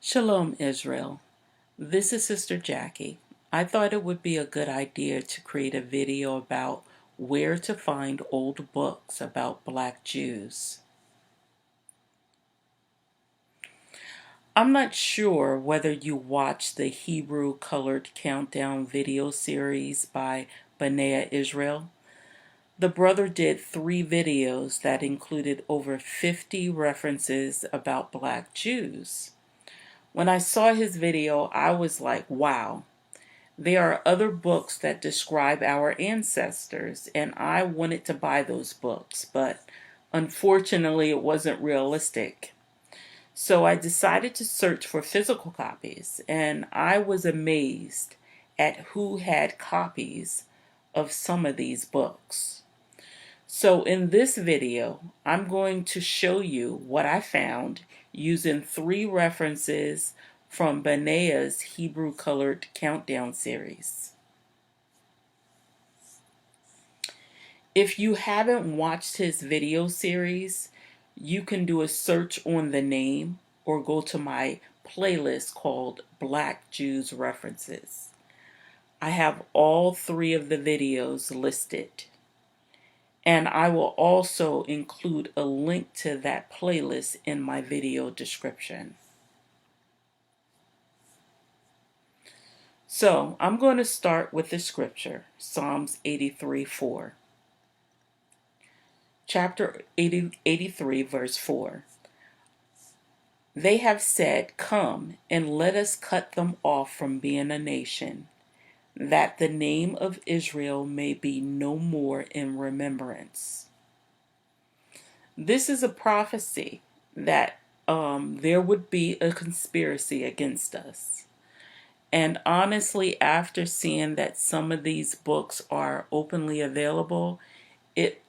Shalom, Israel. This is Sister Jackie. I thought it would be a good idea to create a video about where to find old books about Black Jews. I'm not sure whether you watched the Hebrew Colored Countdown video series by Benaiah Israel. The brother did 3 videos that included over 50 references about Black Jews. When I saw his video, I was like, wow. There are other books that describe our ancestors, and I wanted to buy those books, but unfortunately it wasn't realistic. So I decided to search for physical copies, and I was amazed at who had copies of some of these books. So in this video, I'm going to show you what I found using 3 references from Benaiah's Hebrew Colored Countdown series. If you haven't watched his video series, you can do a search on the name or go to my playlist called Black Jews References. I have all 3 of the videos listed. And I will also include a link to that playlist in my video description. So I'm going to start with the scripture, Psalms 83:4. Chapter 83, verse 4. They have said, "Come and let us cut them off from being a nation, that the name of Israel may be no more in remembrance." This is a prophecy that there would be a conspiracy against us. And honestly, after seeing that some of these books are openly available, it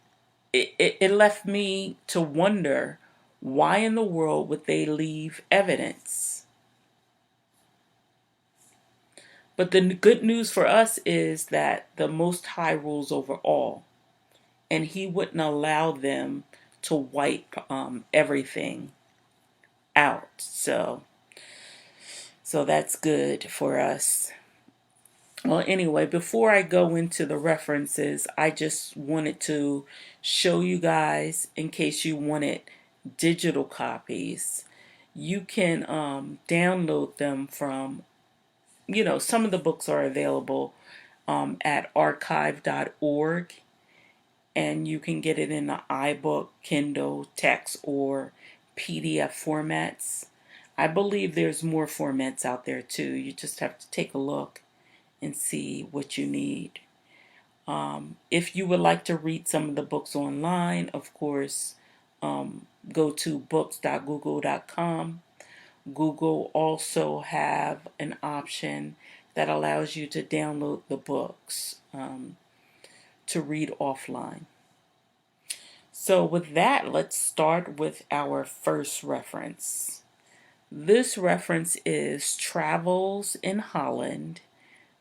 left me to wonder, why in the world would they leave evidence? But the good news for us is that the Most High rules over all, and He wouldn't allow them to wipe everything out. So that's good for us. Well, anyway, before I go into the references, I just wanted to show you guys, in case you wanted digital copies, you can download them from, some of the books are available at archive.org, and you can get it in the iBook, Kindle, text, or PDF formats. I believe there's more formats out there too. You just have to take a look and see what you need. If you would like to read some of the books online, of course, go to books.google.com. Google also have an option that allows you to download the books to read offline. So with that, let's start with our first reference. This reference is Travels in Holland,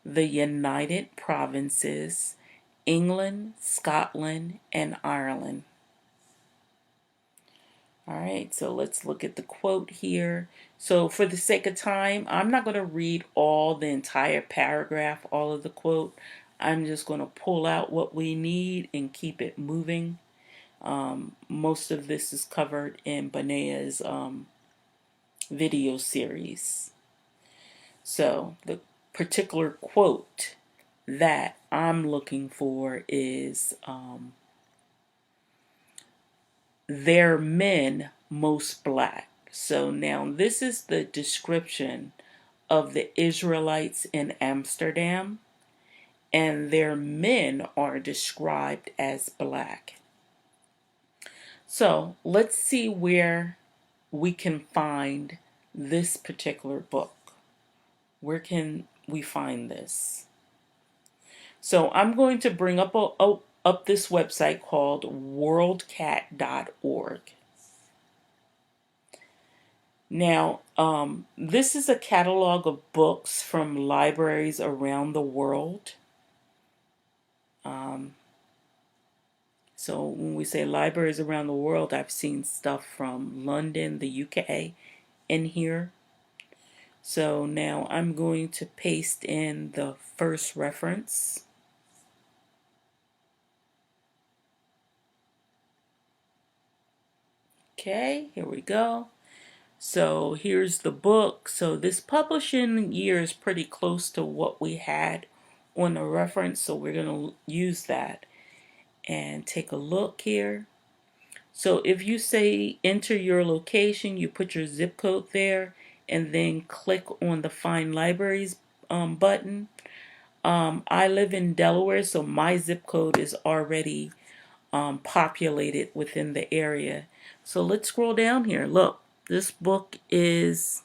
the United Provinces, England, Scotland, and Ireland. All right, so let's look at the quote here. So for the sake of time, I'm not going to read all the entire paragraph, all of the quote. I'm just going to pull out what we need and keep it moving. Most of this is covered in Benaiah's video series. So the particular quote that I'm looking for is, "Their men most black." So now this is the description of the Israelites in Amsterdam, and their men are described as black. So let's see where we can find this particular book. Where can we find this? So I'm going to bring up this website called worldcat.org. Now, this is a catalog of books from libraries around the world. So when we say libraries around the world, I've seen stuff from London, the UK, in here. So now I'm going to paste in the first reference. Okay, here we go. So here's the book. So this publishing year is pretty close to what we had on the reference, so we're going to use that and take a look here. So if you say enter your location, you put your zip code there and then click on the Find Libraries button. I live in Delaware, so my zip code is already populated within the area. So let's scroll down here. Look, this book is,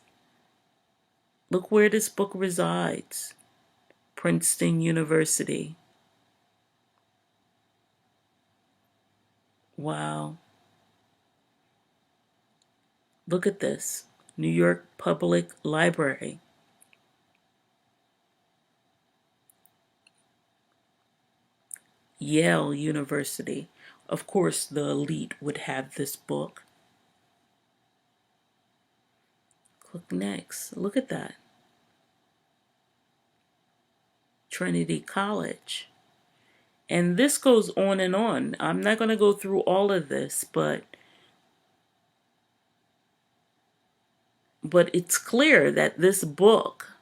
look where this book resides. Princeton University. Wow. Look at this. New York Public Library. Yale University. Of course, the elite would have this book. Click next. Look at that. Trinity College. And this goes on and on. I'm not going to go through all of this, but it's clear that this book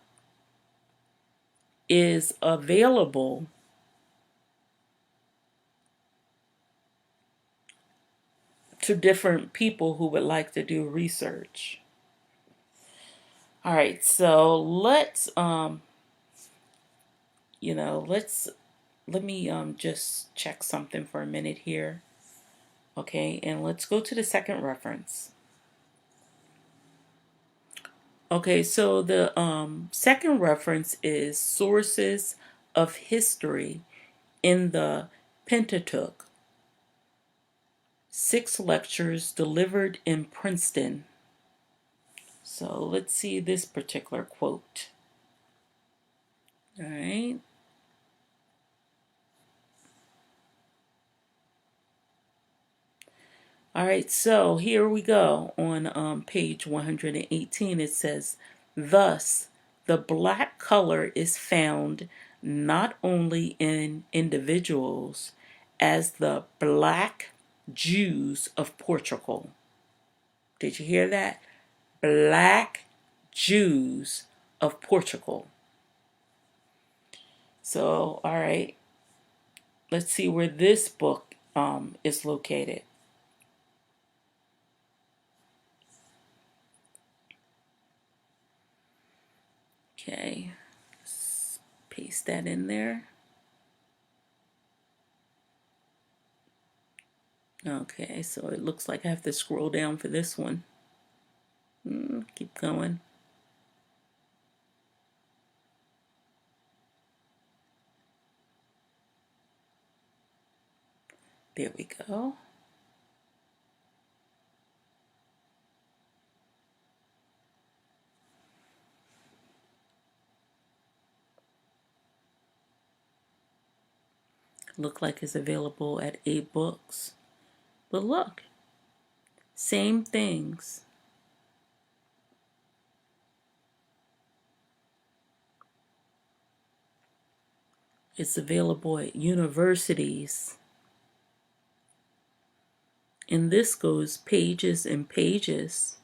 is available to different people who would like to do research. All right, so let's let me just check something for a minute here. Okay, and let's go to the second reference. Okay, so the second reference is sources of history in the Pentateuch. 6 lectures delivered in Princeton. So let's see this particular quote. All right. All right, so here we go. On page 118, it says, thus, the black color is found not only in individuals as the black Jews of Portugal. Did you hear that? Black Jews of Portugal. So, all right, let's see where this book is located. Okay, let's paste that in there. Okay, so it looks like I have to scroll down for this one. Keep going. There we go. Look like it's available at 8 books. But look, same things. It's available at universities. And this goes pages and pages.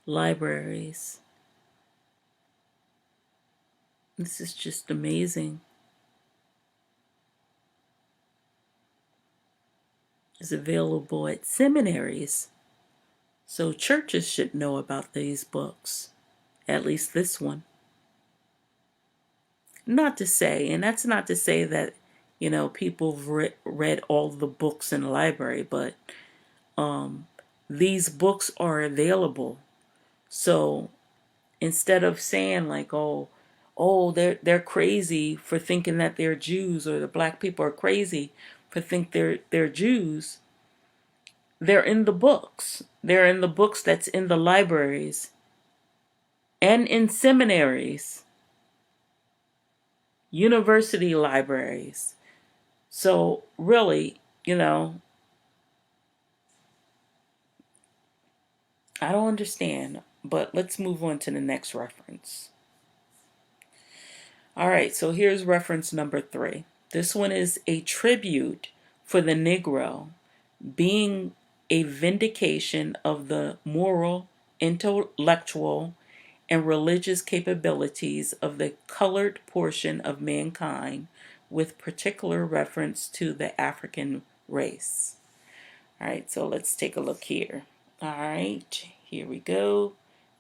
Libraries. This is just amazing. It's available at seminaries. So churches should know about these books. At least this one. Not to say, and that's not to say that, people have read all the books in the library, but these books are available. So instead of saying like, they're crazy for thinking that they're Jews, or the black people are crazy for think they're Jews, they're in the books. They're in the books that's in the libraries and in seminaries, university libraries. So really, I don't understand, but let's move on to the next reference. All right, so here's reference number 3. This one is a tribute for the Negro, being a vindication of the moral, intellectual, and religious capabilities of the colored portion of mankind, with particular reference to the African race. All right, so let's take a look here. All right, here we go.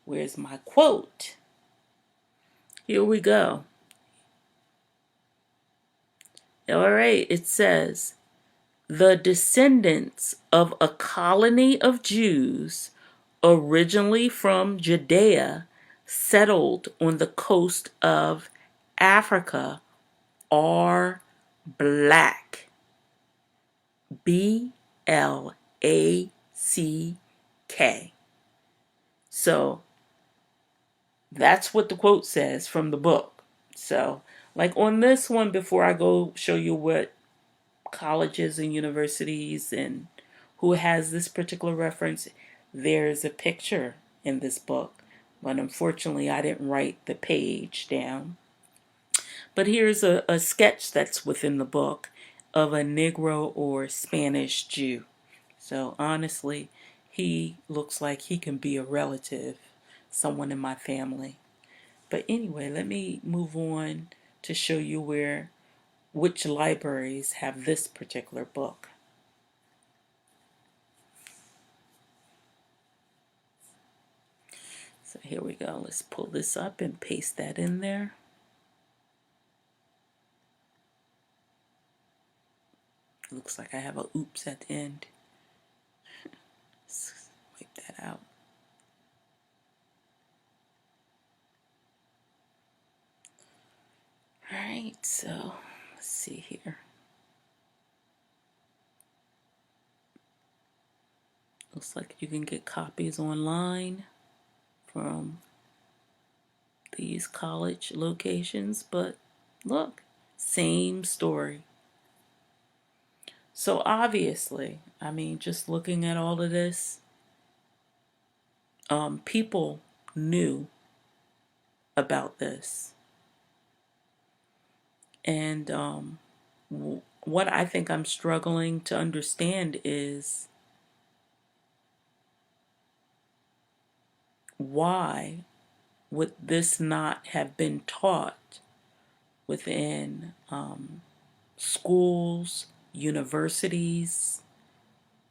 Where's my quote? Here we go. All right, it says, the descendants of a colony of Jews originally from Judea settled on the coast of Africa are black. Black. So that's what the quote says from the book. So, like on this one, before I go show you what colleges and universities and who has this particular reference, there's a picture in this book. But unfortunately, I didn't write the page down. But here's a sketch that's within the book of a Negro or Spanish Jew. So honestly, he looks like he can be a relative, someone in my family. But anyway, let me move on to show you which libraries have this particular book. So here we go. Let's pull this up and paste that in there. Looks like I have a oops at the end. Let's wipe that out. Alright, so let's see here. Looks like you can get copies online from these college locations, but look, same story. So obviously, I mean, just looking at all of this, people knew about this. And what I think I'm struggling to understand is why would this not have been taught within schools, universities,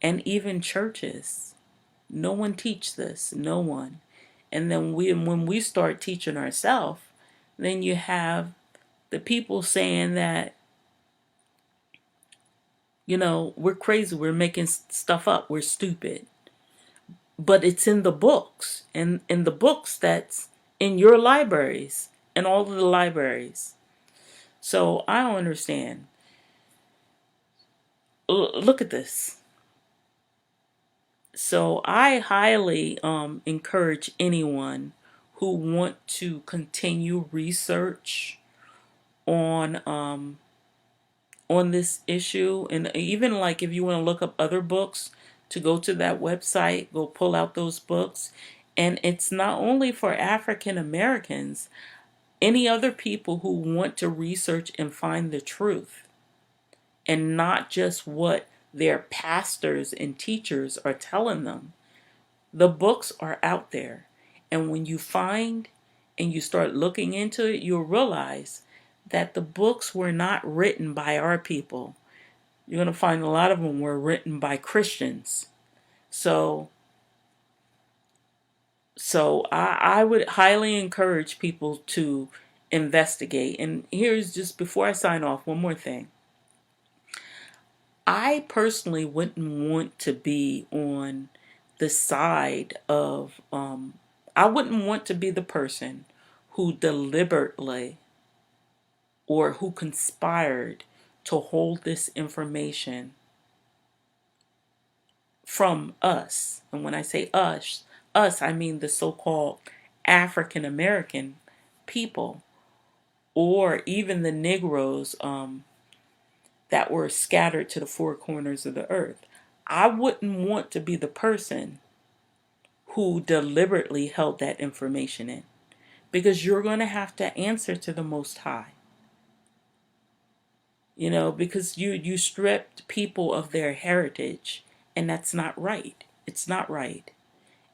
and even churches? No one teach this, no one. And then when we start teaching ourselves, then you have the people saying that, we're crazy, we're making stuff up, we're stupid. But it's in the books, and in the books that's in your libraries, and all of the libraries. So I don't understand. Look at this. So I highly encourage anyone who want to continue research on this issue, and even like if you want to look up other books, to go to that website, go pull out those books. And it's not only for African Americans, any other people who want to research and find the truth, and not just what their pastors and teachers are telling them. The books are out there. And when you find and you start looking into it, you'll realize that the books were not written by our people. You're going to find a lot of them were written by Christians. So I would highly encourage people to investigate. And here's, just before I sign off, one more thing. I personally wouldn't want to be on the side of, I wouldn't want to be the person who deliberately or who conspired to hold this information from us. And when I say us, I mean the so-called African American people, or even the Negroes that were scattered to the four corners of the earth. I wouldn't want to be the person who deliberately held that information in, because you're going to have to answer to the Most High. Because you stripped people of their heritage, and that's not right. It's not right.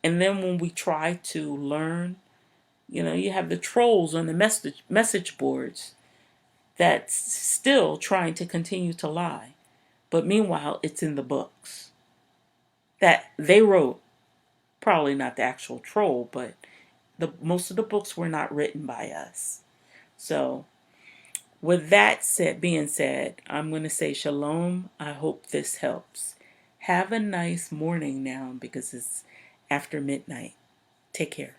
And then when we try to learn, you have the trolls on the message boards that's still trying to continue to lie. But meanwhile, it's in the books that they wrote. Probably not the actual troll, but most of the books were not written by us. So with that being said, I'm going to say shalom. I hope this helps. Have a nice morning now because it's after midnight. Take care.